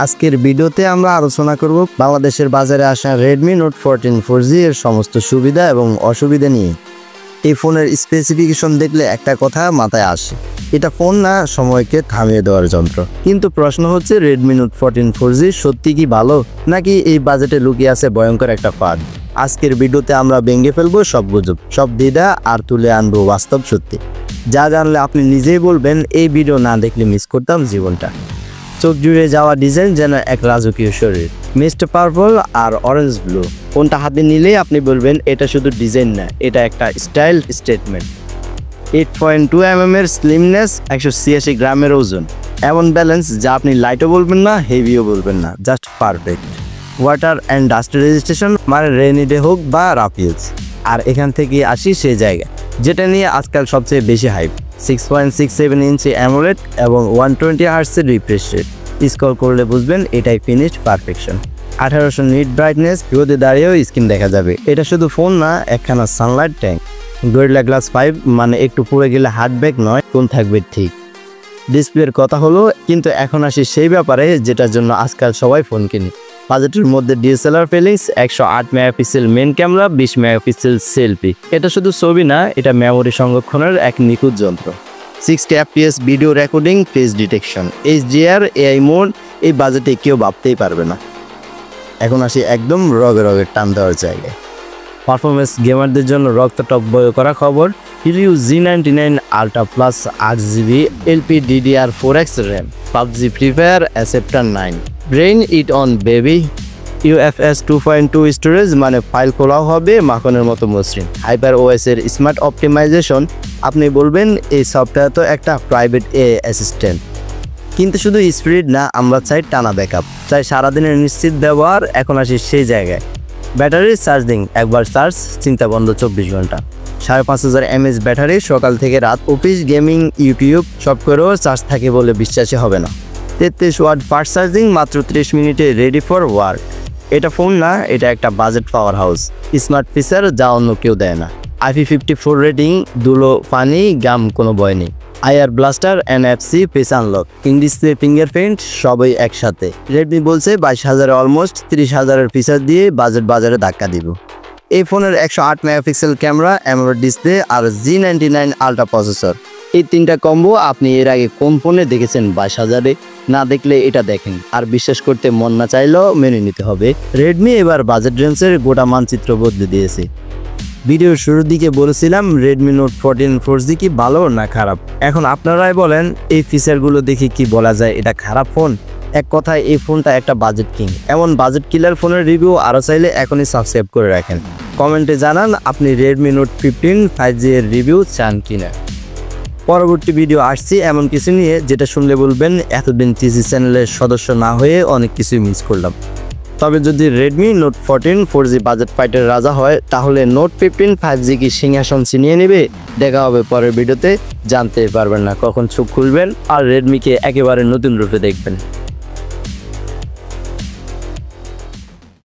আজকের ভিডিওতে আমরা আলোচনা করব বাংলাদেশের বাজারে আসা Redmi Note 14 4G এর সমস্ত সুবিধা এবং অসুবিধা নিয়ে। এই ফোনের স্পেসিফিকেশন দেখলে একটা কথা মাথায় আসে, এটা ফোন না সময়কে থামিয়ে দেওয়ার যন্ত্র। কিন্তু প্রশ্ন হচ্ছে Redmi Note 14 4G সত্যি কি ভালো, নাকি এই বাজেটে লুকিয়ে আছে ভয়ঙ্কর একটা ফাঁদ? আজকের ভিডিওতে আমরা ভেঙে ফেলবো সব গুজব, সব দ্বিধা আর তুলে আনবো বাস্তব সত্যি, যা জানলে আপনি নিজেই বলবেন এই ভিডিও না দেখলে মিস করতাম জীবনটা। চোখ জুড়ে যাওয়া ডিজাইন যেন এক রাজকীয় শরীর, মিস্ট পার্পল আর অরেঞ্জ ব্লু। ফোনটা হাতে নিলেই আপনি বলবেন এটা শুধু ডিজাইন না, এটা একটা স্টাইল স্টেটমেন্ট। 8.2 mm এর স্লিমনেস, 186 গ্রামের ওজন, এমন ব্যালেন্স যা আপনি লাইটও বলবেন না, হেভিও বলবেন না, just perfect. Water and dust registration, মানে রেইনি ডে হোক বা রাফ ইউজ। আর এখান থেকে আসি সেই জায়গা যেটা নিয়ে আজকাল সবচেয়ে বেশি হাইপ, 6.67 ইঞ্চি অ্যামোলেড এবং 120 হার্টজের রিফ্রেশ রেট। স্ক্রল করলে বুঝবেন এটাই ফিনিশড পারফেকশন। 1800 নিট ব্রাইটনেস, রোদে দাঁড়িয়েও স্ক্রিন দেখা যাবে। এটা শুধু ফোন না, একখানা সানলাইট ট্যাঙ্ক। গরিলা গ্লাস 5, মানে একটু পড়ে গেলে হার্ট ব্যাক নয়, কোন থাকবে ঠিক। ডিসপ্লের কথা হলো, কিন্তু এখন আসি সেই ব্যাপারে যেটার জন্য আজকাল সবাই ফোন কিনে। বাজেটের মধ্যে DSLR feelings, 108 megapixel main camera, 20 megapixel selfie. এটা শুধু ছবি না, এটা মেমোরি সংরক্ষণের এক নিখুঁত যন্ত্র। 60 FPS video recording, face detection, HDR, AI mode, এই বাজেটে কেউ ভাবতেই পারবে না। এখন আসি একদম রগে টান দেওয়ার জায়গায়। পারফরমেন্স গেমারদের জন্য রক্তটপ বয় করা খবর। Helio G99 Ultra Plus 8GB LPDDR4X RAM, PUBG, Free Fire, Chapter 9, Brain It On Baby, UFS 2.2 storage, মানে ফাইল খোলাও হবে মাখনের মতো মসৃণ। হাইপার OS এর স্মার্ট অপটিমাইজেশন, আপনি বলবেন এই সফটওয়্যার তো একটা প্রাইভেট AI অ্যাসিস্ট্যান্ট। কিন্তু শুধু স্পিড না, আমরা চাই টানা ব্যাকআপ, চাই সারাদিনের নিশ্চিত ব্যবহার। এখন আসি সেই জায়গায়। ব্যাটারি চার্জিং, একবার চার্জ চিন্তা বন্ধ 24 ঘন্টা। 5500 mAh ব্যাটারি, সকাল থেকে রাত অফিস, গেমিং, ইউটিউব সব করেও চার্জ থাকে বলে বিশ্বাসই হবে না। 33 ওয়াট ফাস্ট চার্জিং, মাত্র 30 মিনিটে রেডি ফর ওয়ার্ক। এটা ফোন না, এটা একটা budget power house. Smart feature যা অন্য কেউ দেয় না। IP54 রেটিং, ধুলো, পানি, গাম কোনো ভয় নেই। IR blaster, NFC, face unlock, in display fingerprint, সবই একসাথে। রেডমি বলছে 22,000 অলমোস্ট 30,000-এর ফিচার দিয়ে বাজারে ধাক্কা দিব। এই ফোনের 108 মেগাপিক্সেল ক্যামেরা, অ্যামোলেড ডিসপ্লে আর G99 আলট্রা প্রসেসর, এই তিনটা কম্বো আপনি এর আগে কোন ফোনে দেখেছেন 22,000-এ? না দেখলে এটা দেখেন, আর বিশ্বাস করতে মন না চাইলেও মেনে নিতে হবে। রেডমি এবার বাজেট রেঞ্জের গোটা মানচিত্র বদলে দিয়েছে। ভিডিওর শুরুর দিকে বলেছিলাম Redmi Note 14 4G কি ভালো না খারাপ। এখন আপনারাই বলেন, এই ফিচারগুলো দেখে কি বলা যায় এটা খারাপ ফোন? এক কথায় এই ফোনটা একটা বাজেট কিং। এমন বাজেট কিলার ফোনের রিভিউ আরও চাইলে এখনই সাবস্ক্রাইব করে রাখেন। কমেন্টে জানান আপনি Redmi Note 15 5G এর রিভিউ চান কিনা। পরবর্তী ভিডিও আসছি এমন কিছু নিয়ে যেটা শুনলে বলবেন এতদিন টিজি চ্যানেলের সদস্য না হয়ে অনেক কিছুই মিস করলাম। তবে যদি Redmi Note 14 4G বাজেট ফাইটের রাজা হয়, তাহলে Note 15 5G কি সিংহাসন ছিনিয়ে নেবে? দেখা হবে পরের ভিডিওতে, জানতে পারবেন না কখন চোখ খুলবেন আর রেডমিকে একেবারে নতুন রূপে দেখবেন।